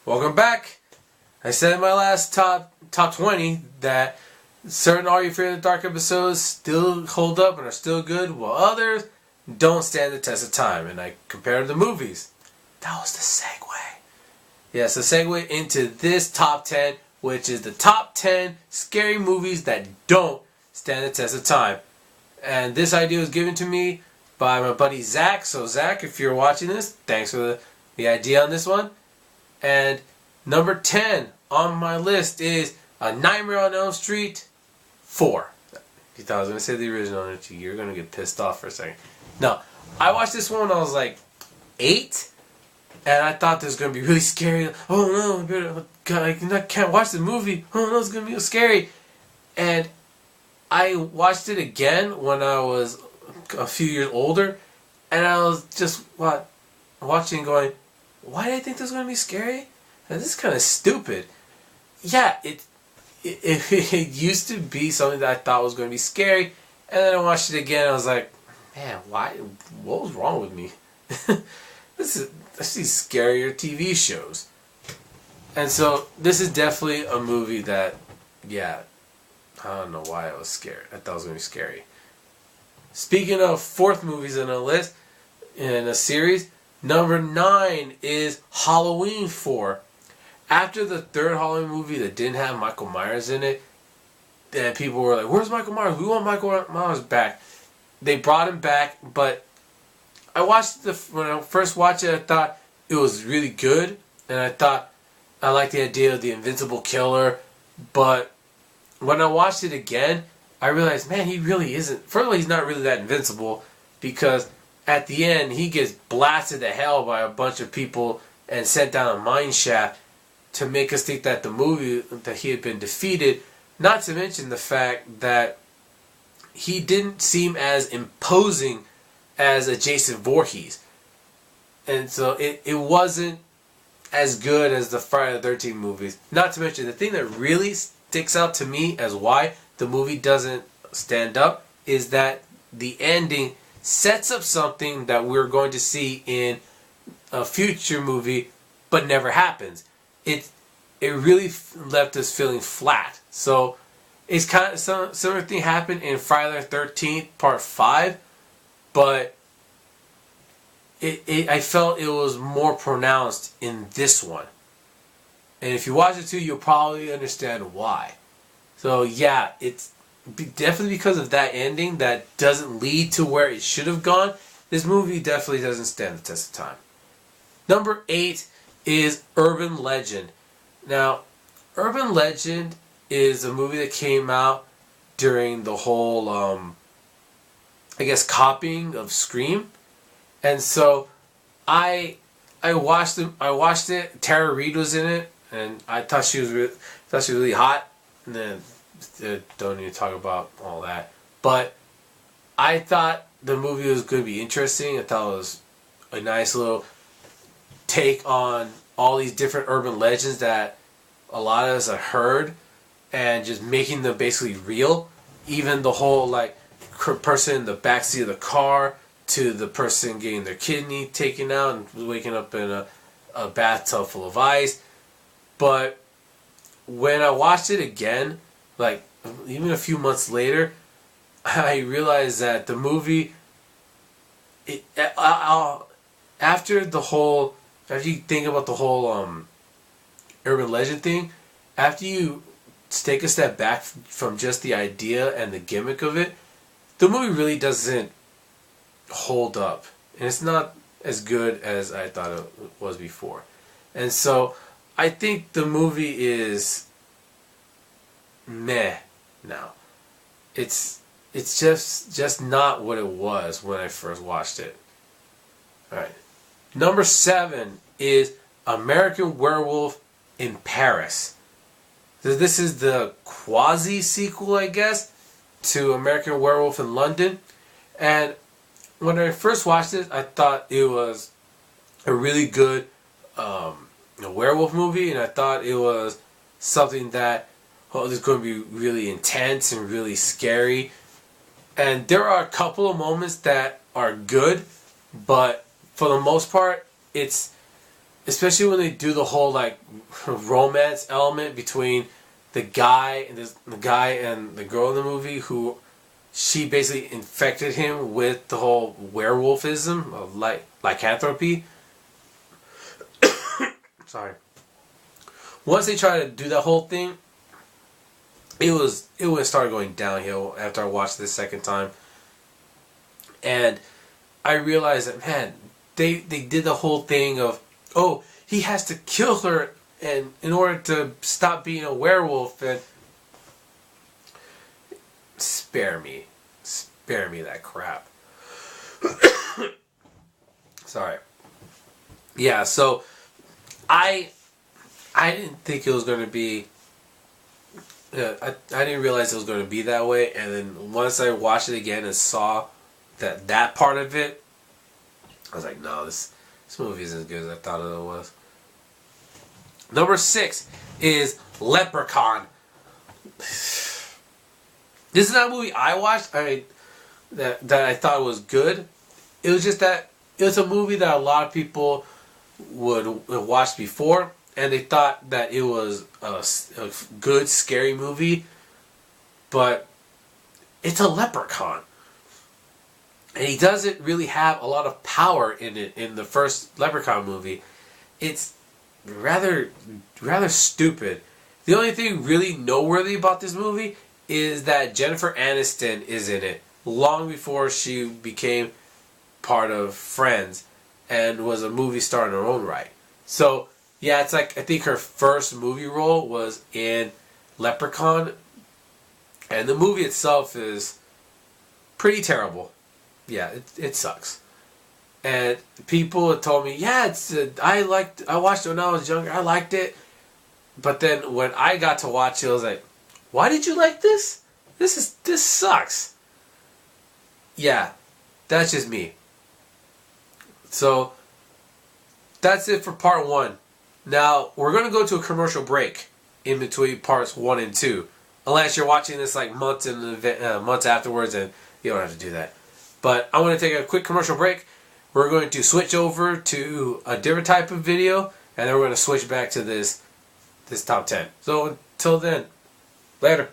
Welcome back. I said in my last top 20 that certain Are You Afraid of the Dark episodes still hold up and are still good, while others don't stand the test of time. And I compared the movies. That was the segue. Yes, the segue into this top 10, which is the top 10 scary movies that don't stand the test of time. And this idea was given to me by my buddy Zach. So Zach, if you're watching this, thanks for the idea on this one. And number 10 on my list is A Nightmare on Elm Street 4. You thought I was going to say the original, you're going to get pissed off for a second. No, I watched this one when I was like 8. And I thought this was going to be really scary. Oh no, I can't watch the movie. Oh no, it's going to be scary. And I watched it again when I was a few years older. And I was just watching going, why did I think this was going to be scary? And this is kind of stupid. Yeah, it used to be something that I thought was going to be scary. And then I watched it again and I was like, man, what was wrong with me? That's these scarier TV shows. And so this is definitely a movie that, yeah, I don't know why I was scared. I thought it was going to be scary. Speaking of fourth movies in a list, in a series, number 9 is Halloween 4. After the third Halloween movie that didn't have Michael Myers in it, and people were like, where's Michael Myers? We want Michael Myers back. They brought him back, but I watched when I first watched it, I thought it was really good, and I thought I liked the idea of the invincible killer, but when I watched it again, I realized, man, he really isn't. First of all, he's not really that invincible, because at the end, he gets blasted to hell by a bunch of people and sent down a mine shaft to make us think that that he had been defeated, not to mention the fact that he didn't seem as imposing as a Jason Voorhees. And so it wasn't as good as the Friday the 13th movies. Not to mention, the thing that really sticks out to me as why the movie doesn't stand up is that the ending sets up something that we're going to see in a future movie but never happens. It really left us feeling flat. So it's kind of similar thing happened in Friday the 13th Part 5, but I felt it was more pronounced in this one. And if you watch it too, you'll probably understand why. So yeah, it's definitely because of that ending that doesn't lead to where it should have gone. This movie definitely doesn't stand the test of time. Number 8 is Urban Legend. Now, Urban Legend is a movie that came out during the whole, copying of Scream. And so I watched it. Tara Reid was in it, and I thought she was really hot. And then don't need to talk about all that. But I thought the movie was going to be interesting. I thought it was a nice little take on all these different urban legends that a lot of us have heard, and just making them basically real. Even the whole person in the backseat of the car, to the person getting their kidney taken out and waking up in a bathtub full of ice. But when I watched it again, even a few months later, I realized that the movie, after you think about the whole urban legend thing, after you take a step back from just the idea and the gimmick of it, the movie really doesn't hold up, and it's not as good as I thought it was before. And so I think the movie is meh now. It's just not what it was when I first watched it. Alright. Number 7 is American Werewolf in Paris. So this is the quasi-sequel, I guess, to American Werewolf in London. And when I first watched it, I thought it was a really good werewolf movie, and I thought it was something that is going to be really intense and really scary. And there are a couple of moments that are good, but for the most part, it's especially when they do the whole romance element between the guy and the girl in the movie, who she basically infected him with the whole werewolfism of lycanthropy. Sorry. Once they tried to do that whole thing, it started going downhill after I watched this second time. And I realized that, man, they did the whole thing of, oh, he has to kill her and in order to stop being a werewolf, and spare me that crap. Sorry. Yeah, so I didn't think it was going to be I didn't realize it was going to be that way, and then once I watched it again and saw that part of it, I was like, no, this movie isn't as good as I thought it was. Number 6 is Leprechaun. This is not a movie I watched. That I thought was good. It was just that it was a movie that a lot of people would watch before, and they thought that it was a good, scary movie, but it's a leprechaun. And he doesn't really have a lot of power in it in the first Leprechaun movie. It's rather stupid. The only thing really noteworthy about this movie is that Jennifer Aniston is in it long before she became part of Friends and was a movie star in her own right. So, yeah, it's like, I think her first movie role was in Leprechaun, and the movie itself is pretty terrible. Yeah, it sucks. And people had told me, yeah, I watched it when I was younger, I liked it. But then when I got to watch it, I was like, why did you like this? This sucks. Yeah, that's just me. So, that's it for part 1. Now, we're going to go to a commercial break in between parts 1 and 2. Unless you're watching this like months afterwards, and you don't have to do that. But I want to take a quick commercial break. We're going to switch over to a different type of video, and then we're going to switch back to this top 10. So until then, later.